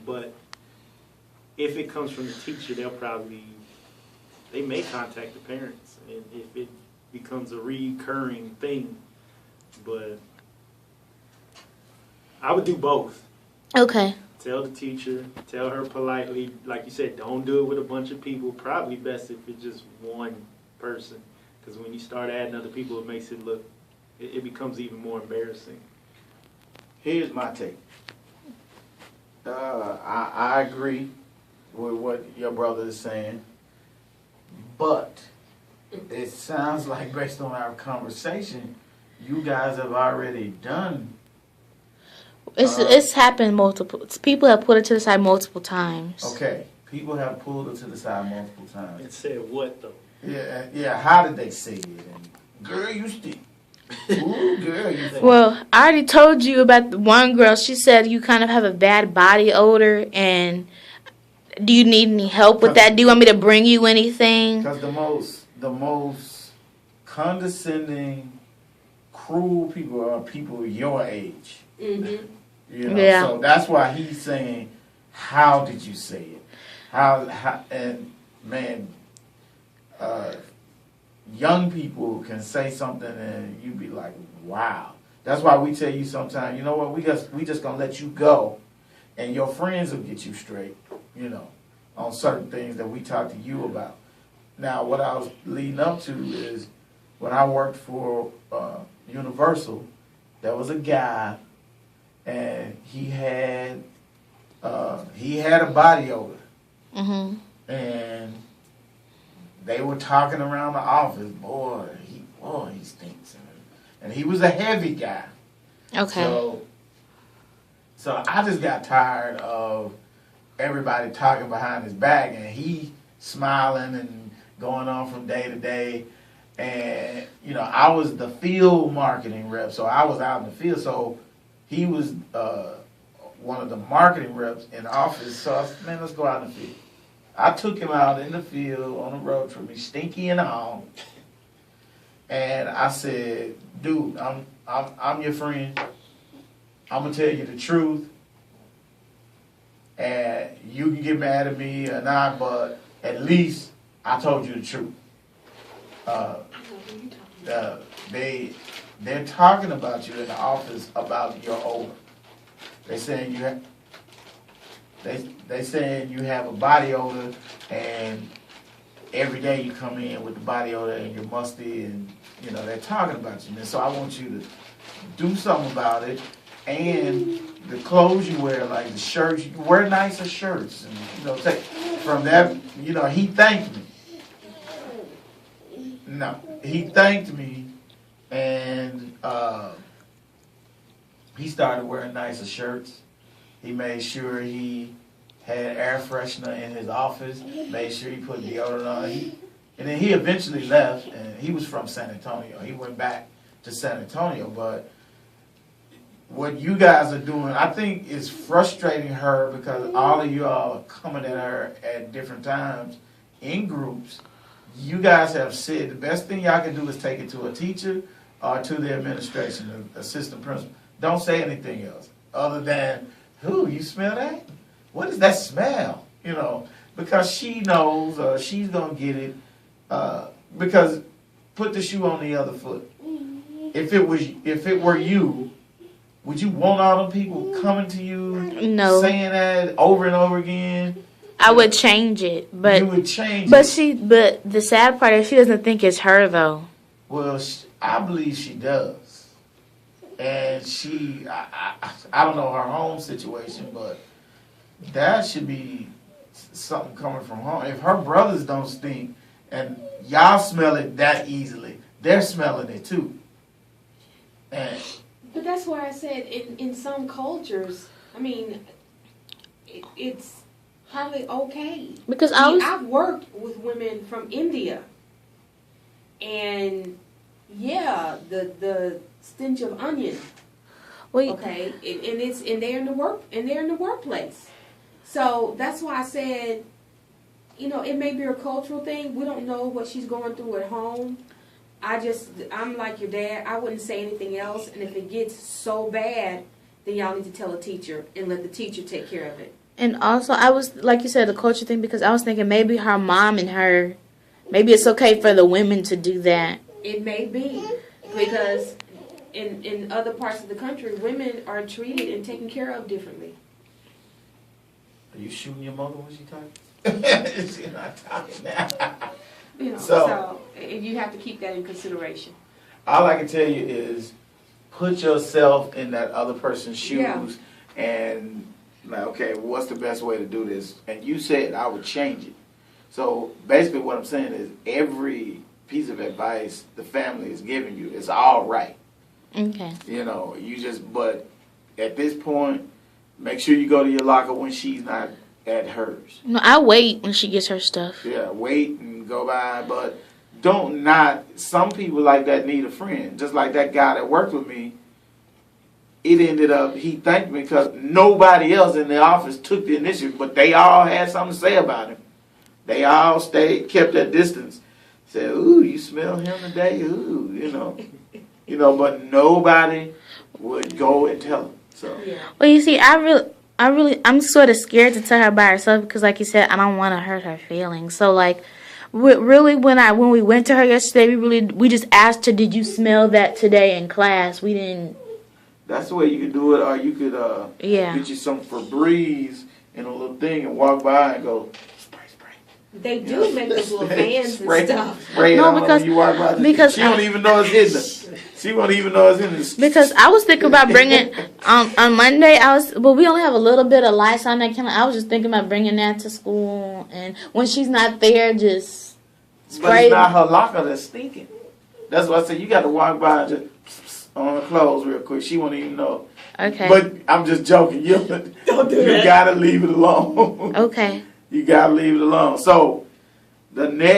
But if it comes from the teacher, they may contact the parents, and if it becomes a recurring thing. But I would do both. Okay. Tell the teacher, tell her politely, like you said, don't do it with a bunch of people. Probably best if it's just one person, because when you start adding other people, it becomes even more embarrassing. Here's my take. I agree with what your brother is saying, but it sounds like based on our conversation, you guys have already done. It's happened multiple. People have put it to the side multiple times. Okay, people have pulled it to the side multiple times. And said what though? Yeah. How did they say it? And, girl, you stink. Ooh, girl, you stink. Well, I already told you about the one girl. She said you kind of have a bad body odor, and do you need any help with that? Do you want me to bring you anything? Because the most condescending, cruel people are people your age. Mm-hmm. You know, Yeah. so that's why he's saying, how did you say it? How and man, young people can say something and you be like, wow. That's why we tell you sometimes, you know what, we just gonna let you go, and your friends will get you straight, you know, on certain things that we talk to you about. Now, what I was leading up to is when I worked for Universal, there was a guy, and he had a body odor, Mm-hmm. and they were talking around the office. Boy, he stinks, and he was a heavy guy. Okay. So I just got tired of everybody talking behind his back, and he smiling and going on from day to day. And you know, I was the field marketing rep, so I was out in the field. So he was one of the marketing reps in the office. So I said, man, let's go out in the field. I took him out in the field on a road trip, he's stinky and all. And I said, dude, I'm your friend. I'm gonna tell you the truth. And you can get mad at me or not, but at least I told you the truth. They're talking about you in the office about your odor. They saying you have a body odor, and every day you come in with the body odor and you're musty, and you know they're talking about you. And so I want you to do something about it, and the clothes you wear, like the shirts, you wear nicer shirts, and you know take from that. You know, he thanked me. No, he thanked me, and he started wearing nicer shirts. He made sure he had air freshener in his office, made sure he put deodorant on. And then he eventually left, and he was from San Antonio. He went back to San Antonio, but what you guys are doing, I think, is frustrating her because all of you all are coming at her at different times in groups. You guys have said the best thing y'all can do is take it to a teacher or to the administration, the assistant principal. Don't say anything else other than, "Who, you smell that? What is that smell?" You know, because she knows she's gonna get it. Because put the shoe on the other foot. If it were you, would you want all them people coming to you, No, saying that over and over again? I would change it, but you would change but it. but the sad part is she doesn't think it's her though. Well, I believe she does, and I don't know her home situation, but that should be something coming from home. If her brothers don't stink, and y'all smell it that easily, they're smelling it too. And But that's why I said in some cultures, I mean, it's probably okay. Because I've worked with women from India, and yeah, the stench of onion. Okay, and they're in the workplace. So that's why I said, you know, it may be a cultural thing. We don't know what she's going through at home. I'm like your dad. I wouldn't say anything else. And if it gets so bad, then y'all need to tell a teacher and let the teacher take care of it. And also, I was, like you said, the culture thing, because I was thinking maybe her mom and her, maybe it's okay for the women to do that. It may be, because in other parts of the country, women are treated and taken care of differently. Are you shooting your mother when she talking? She's not talking now. You know, So- so you have to keep that in consideration. All I can tell you is put yourself in that other person's shoes Yeah. and like, okay, what's the best way to do this? And you said I would change it. So basically what I'm saying is every piece of advice the family is giving you is all right. Okay. You know, but at this point, make sure you go to your locker when she's not at hers. No, I wait when she gets her stuff. Yeah, wait and go by, but some people like that need a friend. Just like that guy that worked with me, it ended up, he thanked me because nobody else in the office took the initiative, but they all had something to say about him. They all kept their distance. Said, ooh, you smell him today? Ooh, but nobody would go and tell him. So, Yeah. Well, you see, I'm sort of scared to tell her by herself because, like you said, I don't want to hurt her feelings. So, like, really, when we went to her yesterday, we just asked her, "Did you smell that today in class?" We didn't. that's the way you could do it, or you could Yeah. get you some Febreze in a little thing and walk by and go, spray. They do make those little fans Spray- and stuff. Spray it No, on because- when you walk by. because she don't even know it's hidden. She won't even know it's hidden. Because I was thinking about bringing on Monday. We only have a little bit of lights on that camera. I was just thinking about bringing that to school, and when she's not there, just But spray. it's not her locker that's stinking. That's why I said you got to walk by and just on her clothes real quick. She won't even know. Okay. But I'm just joking. You gotta leave it alone. Okay. You gotta leave it alone. So the next